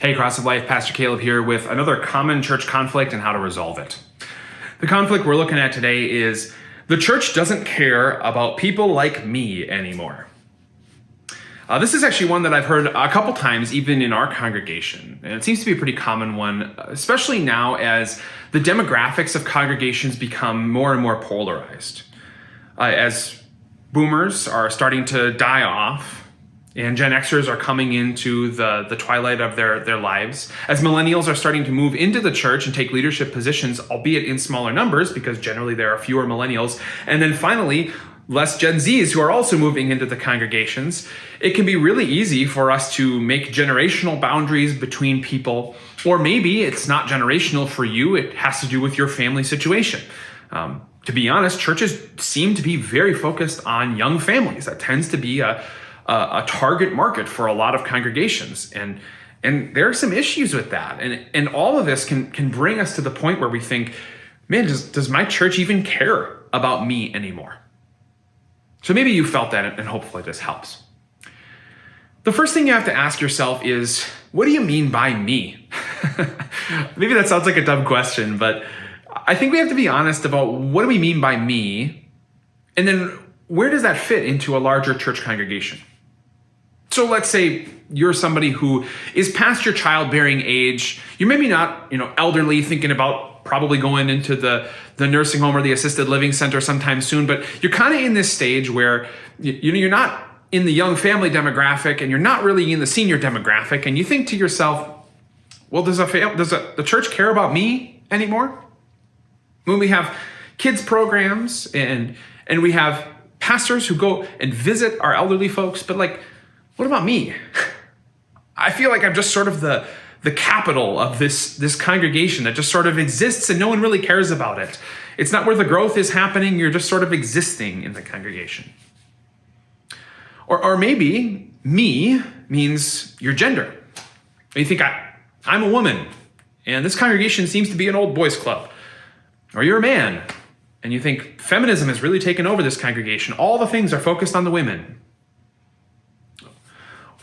Hey, Cross of Life, Pastor Caleb here with another common church conflict and how to resolve it. The conflict we're looking at today is the church doesn't care about people like me anymore. This is actually one that I've heard a couple times, even in our congregation. And it seems to be a pretty common one, especially now as the demographics of congregations become more and more polarized. As boomers are starting to die off, and Gen Xers are coming into the twilight of their lives, as millennials are starting to move into the church and take leadership positions, albeit in smaller numbers, because generally there are fewer millennials, and then finally, less Gen Zs who are also moving into the congregations, it can be really easy for us to make generational boundaries between people, or maybe it's not generational for you, it has to do with your family situation. To be honest, churches seem to be very focused on young families. That tends to be a target market for a lot of congregations. And there are some issues with that. And all of this can bring us to the point where we think, man, does my church even care about me anymore? So maybe you felt that, and hopefully this helps. The first thing you have to ask yourself is, what do you mean by me? Maybe that sounds like a dumb question, but I think we have to be honest about what do we mean by me, and then where does that fit into a larger church congregation? So let's say you're somebody who is past your childbearing age. You're maybe not, elderly, thinking about probably going into the nursing home or the assisted living center sometime soon, but you're kind of in this stage where you're not in the young family demographic and you're not really in the senior demographic, and you think to yourself, well, does the church care about me anymore? When we have kids programs and we have pastors who go and visit our elderly folks, but what about me? I feel like I'm just sort of the capital of this congregation that just sort of exists and no one really cares about it. It's not where the growth is happening. You're just sort of existing in the congregation. Or maybe me means your gender. You think I'm a woman and this congregation seems to be an old boys club. Or you're a man and you think feminism has really taken over this congregation. All the things are focused on the women.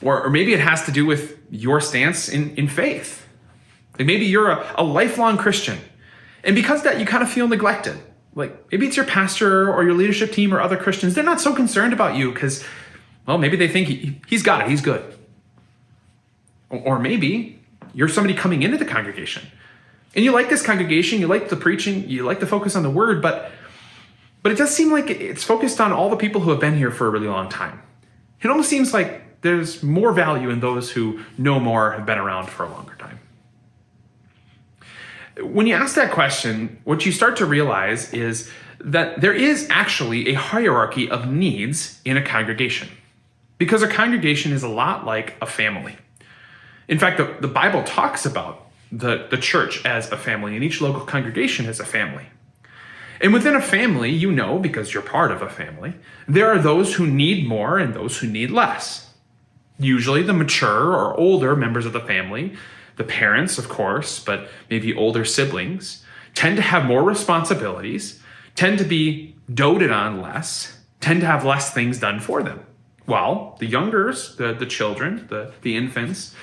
Or maybe it has to do with your stance in faith. Maybe you're a lifelong Christian. And because of that, you kind of feel neglected. Maybe it's your pastor or your leadership team or other Christians. They're not so concerned about you because, maybe they think he's got it, he's good. Or maybe you're somebody coming into the congregation. And you like this congregation, you like the preaching, you like the focus on the word, but it does seem like it's focused on all the people who have been here for a really long time. It almost seems like there's more value in those who know more, have been around for a longer time. When you ask that question, what you start to realize is that there is actually a hierarchy of needs in a congregation, because a congregation is a lot like a family. In fact, the Bible talks about the church as a family, and each local congregation is a family. And within a family, because you're part of a family, there are those who need more and those who need less. Usually the mature or older members of the family, the parents, of course, but maybe older siblings, tend to have more responsibilities, tend to be doted on less, tend to have less things done for them. While the youngers, the children, the infants,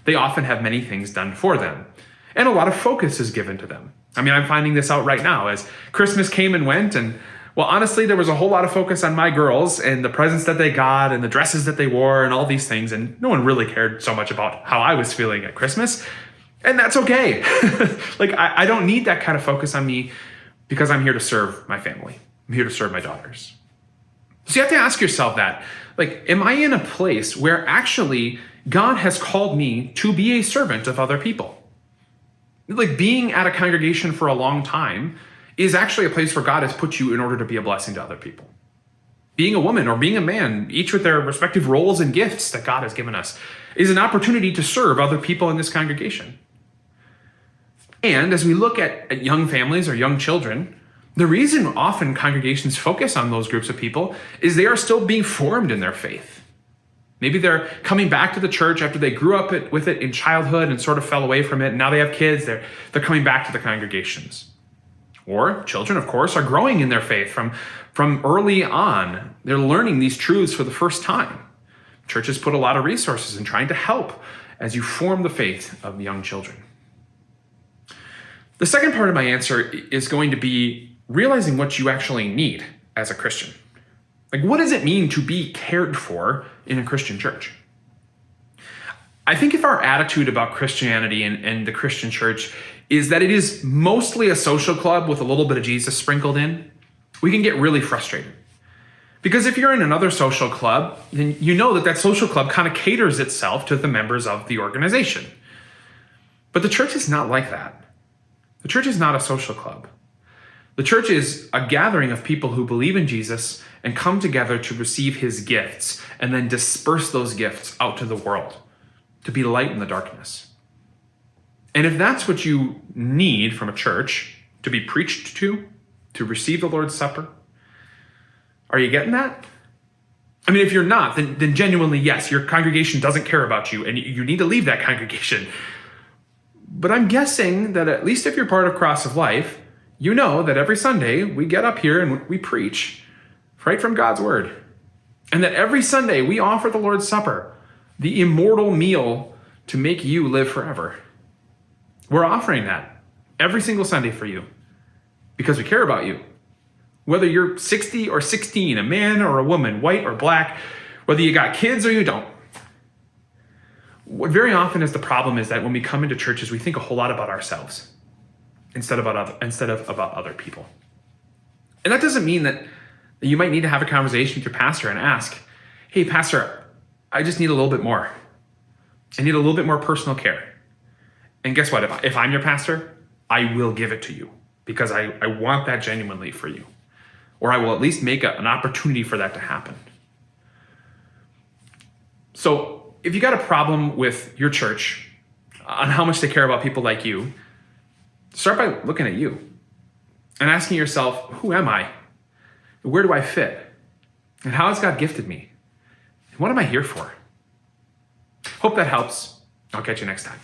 they often have many things done for them. And a lot of focus is given to them. I'm finding this out right now as Christmas came and went, and honestly, there was a whole lot of focus on my girls and the presents that they got and the dresses that they wore and all these things, and no one really cared so much about how I was feeling at Christmas, and that's okay. I don't need that kind of focus on me because I'm here to serve my family. I'm here to serve my daughters. So you have to ask yourself that, am I in a place where actually God has called me to be a servant of other people? Being at a congregation for a long time is actually a place where God has put you in order to be a blessing to other people. Being a woman or being a man, each with their respective roles and gifts that God has given us, is an opportunity to serve other people in this congregation. And as we look at young families or young children, the reason often congregations focus on those groups of people is they are still being formed in their faith. Maybe they're coming back to the church after they grew up with it in childhood and sort of fell away from it, and now they have kids, they're coming back to the congregations. Or children, of course, are growing in their faith from early on. They're learning these truths for the first time. Churches put a lot of resources in trying to help as you form the faith of young children. The second part of my answer is going to be realizing what you actually need as a Christian. Like, what does it mean to be cared for in a Christian church? I think if our attitude about Christianity and the Christian church is that it is mostly a social club with a little bit of Jesus sprinkled in, we can get really frustrated. Because if you're in another social club, then you know that social club kind of caters itself to the members of the organization. But the church is not like that. The church is not a social club. The church is a gathering of people who believe in Jesus and come together to receive his gifts and then disperse those gifts out to the world, to be light in the darkness. And if that's what you need from a church, to be preached to receive the Lord's Supper, are you getting that? I mean, if you're not, then genuinely, yes, your congregation doesn't care about you and you need to leave that congregation. But I'm guessing that at least if you're part of Cross of Life, you know that every Sunday we get up here and we preach right from God's word. And that every Sunday we offer the Lord's Supper, the immortal meal to make you live forever. We're offering that every single Sunday for you because we care about you. Whether you're 60 or 16, a man or a woman, white or black, whether you got kids or you don't. What very often is the problem is that when we come into churches, we think a whole lot about ourselves instead of about other people. And that doesn't mean that you might need to have a conversation with your pastor and ask, hey, pastor, I just need a little bit more. I need a little bit more personal care. And guess what? If I'm your pastor, I will give it to you because I want that genuinely for you. Or I will at least make an opportunity for that to happen. So if you got a problem with your church on how much they care about people like you, start by looking at you and asking yourself, who am I? Where do I fit? And how has God gifted me? And what am I here for? Hope that helps. I'll catch you next time.